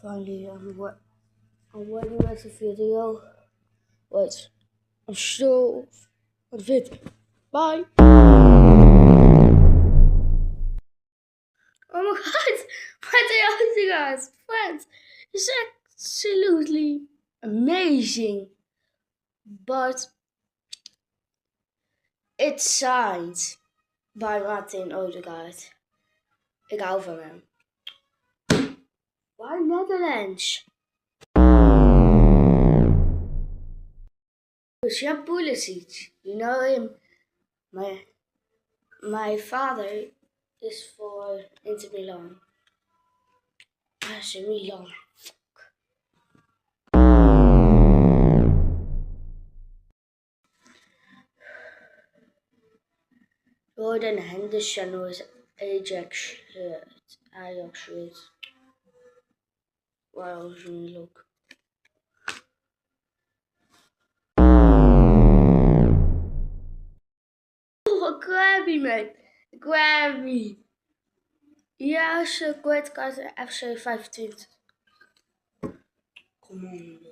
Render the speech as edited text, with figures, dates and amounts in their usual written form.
Finally, I'm ready with the video. But I'm still on the video. Bye. Oh my god! What are you guys? Friends, it's absolutely amazing. But it's signed by Martin Odegaard. Ik hou van hem. Why Netherlands? Christian Pulisic, you know him. My father is for Inter Milan. AC Milan. Jordan Henderson was Ajax shirt. Wow, was really look. Oh, grab me, mate. Grab me. Ja, als je kwijt kan, FC 25. Come on.